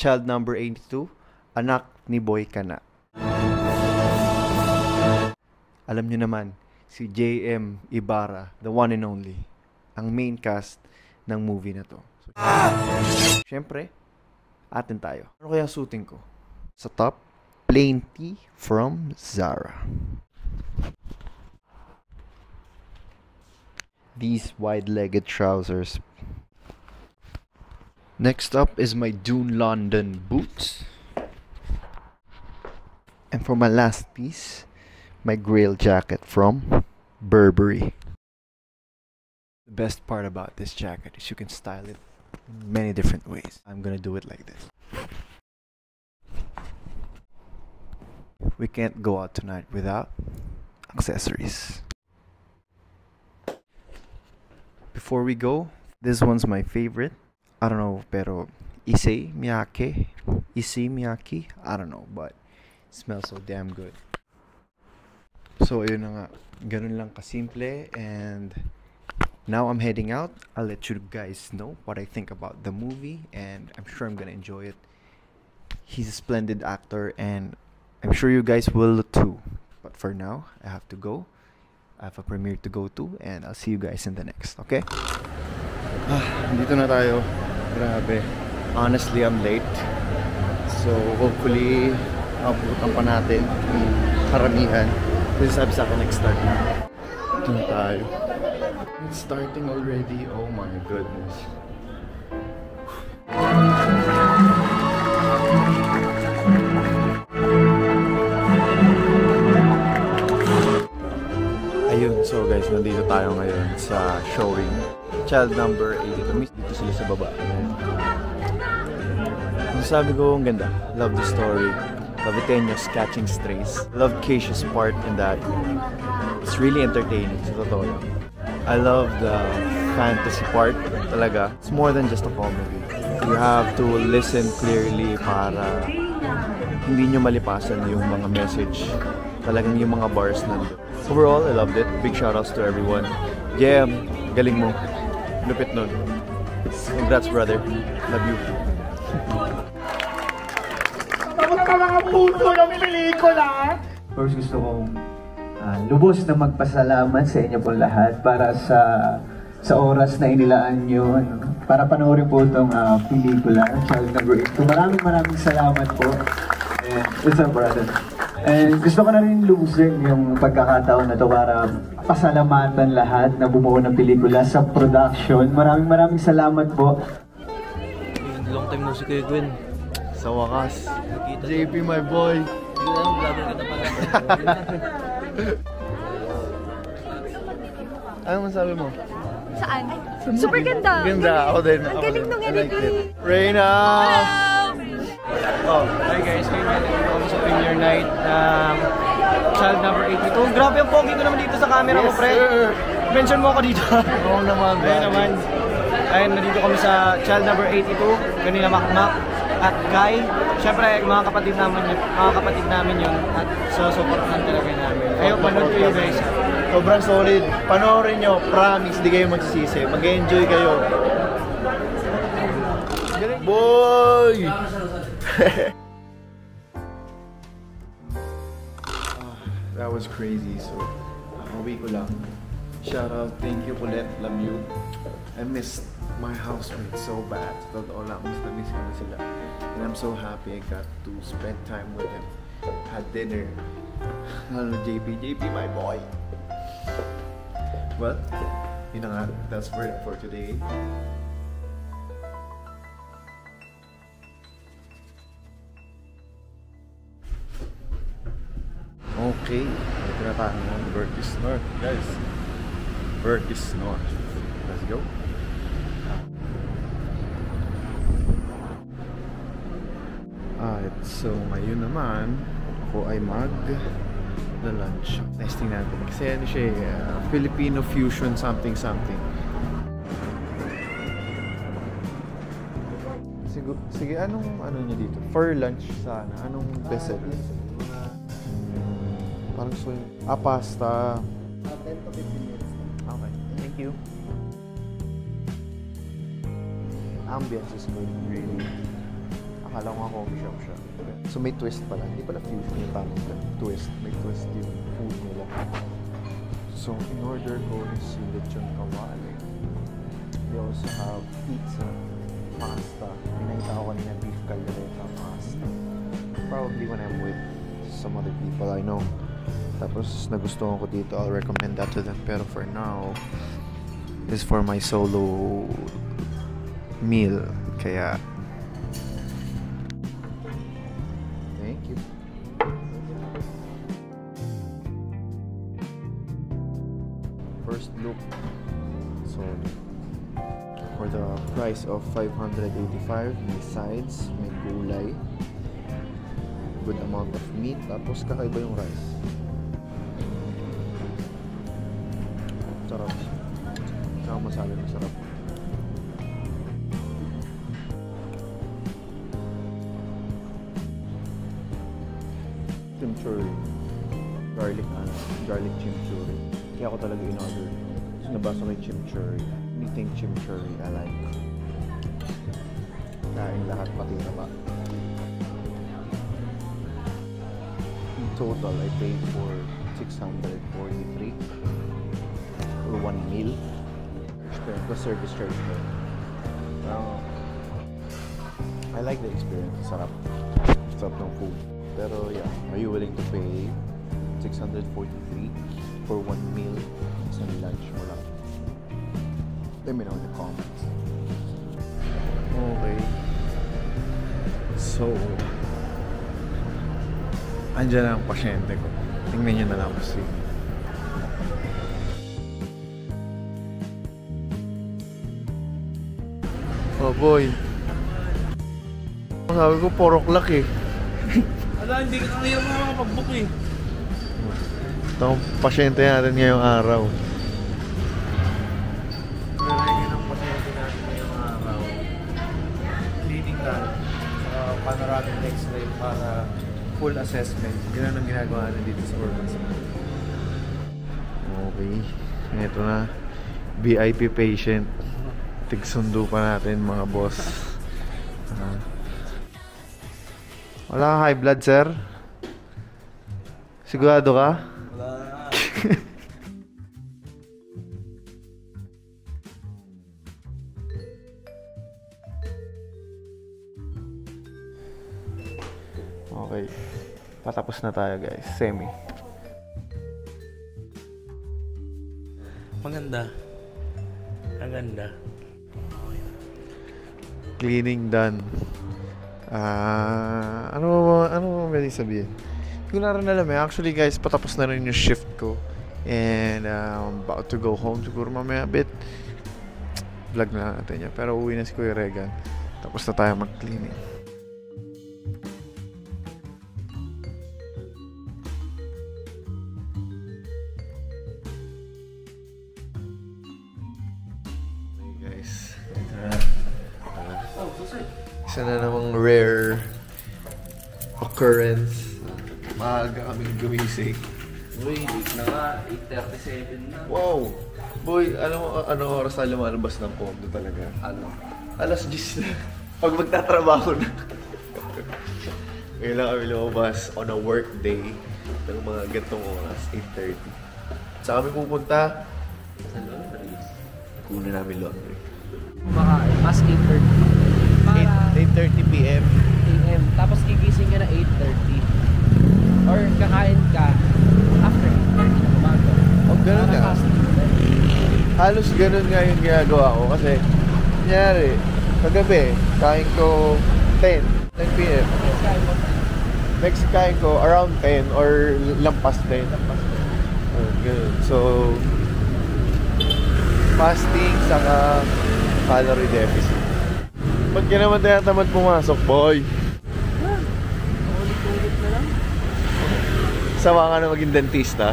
child number 82, anak ni Boy Kana. Alam nyo naman, si J.M. Ibarra, the one and only, ang main cast ng movie na to. So, syempre, atin tayo. Ano kaya suiting ko? Sa top, plain tee from Zara. These wide-legged trousers. Next up is my Dune London boots. And for my last piece, my Grail jacket from Burberry. The best part about this jacket is you can style it in many different ways. I'm gonna do it like this. We can't go out tonight without accessories. Before we go, this one's my favorite. I don't know, pero Issey Miyake, I don't know, but it smells so damn good. So, ayun na nga. Ganun lang kasimple. And now I'm heading out. I'll let you guys know what I think about the movie. And I'm sure I'm gonna enjoy it. He's a splendid actor. And I'm sure you guys will too. But for now, I have to go. I have a premiere to go to. And I'll see you guys in the next. Okay? Dito na tayo. Grabe. Honestly, I'm late. So, hopefully, abutan pa natin yung karamihan. Kasi sabi sa akin, nag-start na. Ito na tayo. It's starting already. Oh my goodness. Ayun, so guys, nandito tayo ngayon sa showing. Child number 82. Dito sila sa baba. Sabi ko, ang ganda. Love the story. Love Viteños catching strays. Love Keisha's part in that. It's really entertaining. Sa totoo yun. I love the fantasy part. Talaga. It's more than just a comedy. You have to listen clearly para hindi nyo malipasan yung mga message. Talagang yung mga bars nandun. Overall, I loved it. Big shoutouts to everyone. Jem, galing mo. Lupit nun. Congrats, brother. Love you. Tapos ka mga puso ng pelikula! First, gusto kong lubos na magpasalamat sa inyo po lahat para sa oras na inilaan nyo para panoorin po itong pelikula, Child Number 82. Maraming salamat po. And it's a brother. And gusto ko na rin lubusin yung pagkakataon na to para pasalamatan lahat na bumuo ng pelikula sa production. Maraming salamat po. Long time no si Kuya Gwen. Sa wakas. JP, my boy. Ano masabi mo? Saan? Super ganda. Ganda. Ako din. Ang galing nung editing. Reyna! Oh, hi guys. Ngayon kami sa premiere night ng Child Number 82. Grabe ang pogi ko naman dito sa camera ko, pre. Mention mo ako dito. Oo naman. Ayun naman. Ayun, nandito kami sa Child Number 82. Kanina Makmak at Kai. Siyempre, mga kapatid namin yun. At so-supportan talaga namin. Ayun, panood kayo guys. Sobrang solid. Panoorin nyo. Promise, di kayo magsisisi. Mag-enjoy kayo. Boy! That was crazy. So, uwi ko lang. Shout out. Thank you, Colette. Love you. I missed my housemates so bad. Totoo lang. Miss ko na sila. And I'm so happy I got to spend time with them. Had dinner. Lalo na JP, my boy. But, yun na nga. That's for today. Okay, ito na tayo ng Burgess North, guys. Burgess North. Let's go. So ngayon naman, ako ay mag-lunch. Testing natin. Kasi ano siya Filipino fusion something. Sige, anong ano niya dito? For lunch sana. Anong best set? Parang gusto yun. Pasta. 10 to 15 minutes. Okay, thank you. Ambience is good, really. Akala ko nga coffee shop siya. So may twist pala. Hindi pala fusion yung tamang twist. May twist yung food nila. So in order ko is yung lechon kawali. They also have pizza, pasta. May nakita ko kanina beef caldereta pasta. Probably when I'm with some other people I know. Tapos nagustuhan ko dito, I'll recommend that to them. Pero for now, this is for my solo meal. Kaya thank you. First look. So for the price of 585, may sides, may gulay, good amount of meat, tapos kakaiba yung rice. Sarap. Saka masabi masarap. Chimichurri. Garlic chimichurri. Kaya ako talaga in-order. So nabasa ko yung chimichurri. Anything chimichurri I like. Kain lahat pati na ba. In total, I paid for 643 for one meal. The service charge ko. I like the experience. Sarap. Sarap ng food. Pero yeah, are you willing to pay 643 for one meal? Isang lunch mo lang. Let me know in the comments. Okay. So, andyan na ang pasyente ko. Tingnan nyo na lang kasi. Oh boy. Sabi ko 4 o'clock eh. Ala, hindi ka ngayon makakapag-book eh. Ito ang pasyente natin ngayong araw. Nalagyan ng pasyente natin ngayong araw. Clinical. Panoramic x-ray para full assessment. Ganun ang ginagawa natin dito sa Urban Center. Okay. Ito na. VIP patient. Tigsundo pa natin mga boss. Wala ka high blood, sir? Sigurado ka? Wala na. Okay. Patapos na tayo, guys. Semi. Maganda. Ang ganda. Cleaning done. Ano ba sabihin? Hindi ko na rin alam eh. Actually guys, patapos na rin yung shift ko. And I'm about to go home. Siguro mamaya a bit. Vlog na natin yan. Pero uwi na si Kuya Regan. Tapos na tayo mag-cleaning. Okay guys. Isa na namang rare occurrence. Maaga kaming gumising. Uy, late na nga. 8:37 na. Wow! Boy, ano oras na lumalabas ng condo talaga? Ano? Alas 10 na. Pag magtatrabaho na. Ngayon lang kami lumabas on a work day ng mga gantong oras, 8:30. Saan kami pupunta? Sa laundry. Kunin namin laundry. Kumakain, mas 8:30. 8:30 p.m. AM. Tapos gigising ka na 8:30. Or kakain ka after 8:30 na umaga. Oh, ganun nga. Halos ganun nga yung ginagawa ko kasi nangyari, kagabi, kain ko 10 p.m. Next kain ko around 10 or lampas 10. Oh, ganun. So, fasting saka calorie deficit. Ba't ka naman tinatamad pumasok, boy? Ulit-ulit na lang. Sama ka na maging dentista.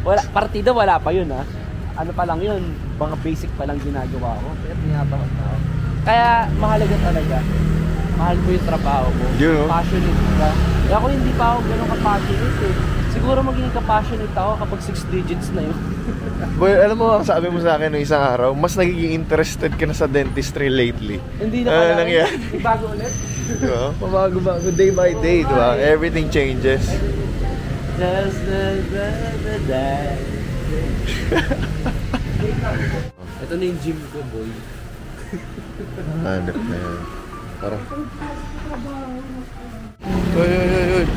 Wala, partida wala pa yun ha. Ano pa lang yun, mga basic pa lang ginagawa ko. Pero tinatakot na ako. Kaya mahalaga talaga. Mahal mo yung trabaho mo. Yun, no? Passionate ka. Kaya ako hindi pa ako ganun ka-passionate eh. Siguro magiging ka-passionate ako kapag 6 digits na yun. Boy, alam mo, ang sabi mo sa akin no isang araw, mas nagiging interested ka na sa dentistry lately. Hindi na pala. lang yan? Bago ulit. Diba? Pabago-bago, day by day, diba? Everything changes. Just the day. Ito na yung gym ko, boy. Hanap na yan. Parang... Uy.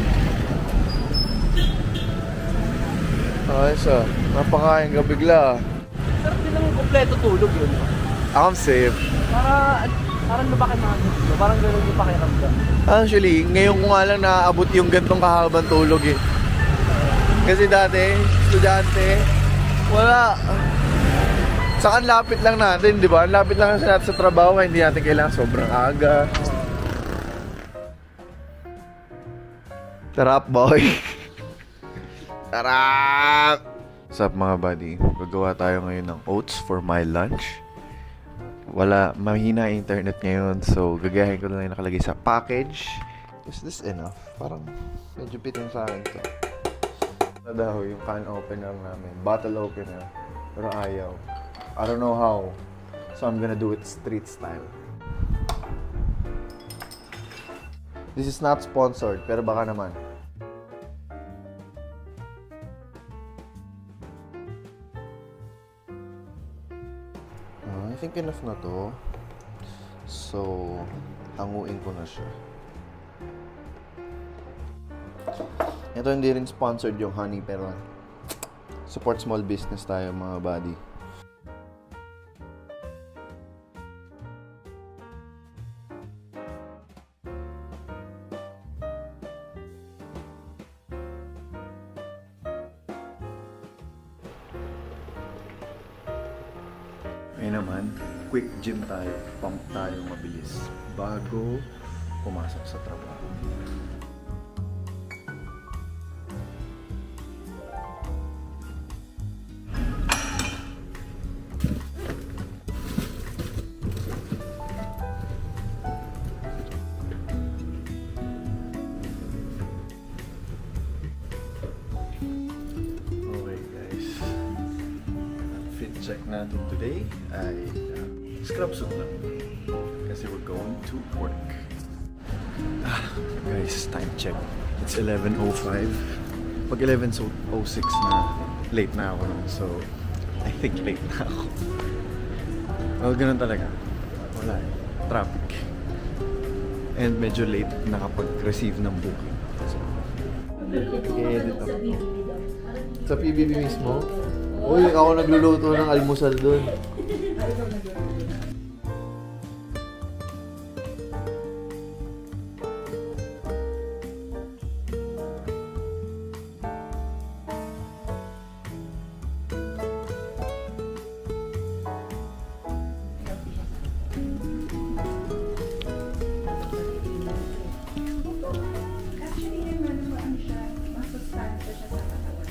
Ayos ah. Napakain ka bigla ah. Sarap din naman kompleto tulog yun. I'm safe. Parang nabakit mga gusto. Parang gano'n yung pakiramdam. Actually, ngayon ko nga lang naaabot yung gantong kahabang tulog eh. Kasi dati, estudyante, wala. Saka lapit lang natin, di ba? Lapit lang natin sa trabaho, hindi natin kailangan sobrang aga. Tarap, boy! Tarap! What's up mga buddy? Gagawa tayo ngayon ng oats for my lunch. Wala, mahina yung internet ngayon, so gagayahin ko na lang yung nakalagay sa package. Is this enough? Parang medyo bitin sa akin to. Nadaho yung can opener namin, bottle opener, pero ayaw. I don't know how, so I'm gonna do it street style. This is not sponsored, pero baka naman. I think enough na to. So, hanguin ko na siya. Ito hindi rin sponsored yung honey, pero support small business tayo mga buddy. Ngayon naman, quick gym tayo, pump tayo mabilis bago pumasok sa trabaho. Okay guys, fit check natin today ay scrub suit lang kasi we're going to work. Guys, time check. It's 11:05. Pag 11:06 na, late na ako nun. So, I think late na ako. Well, ganun talaga. Wala eh. Traffic. And medyo late nakapag-receive ng booking. So, i-edit ako. Sa PBB mismo? Uy, ako nagluluto ng almusal dun. Actually, ano siya, mas substantial siya sa katawan.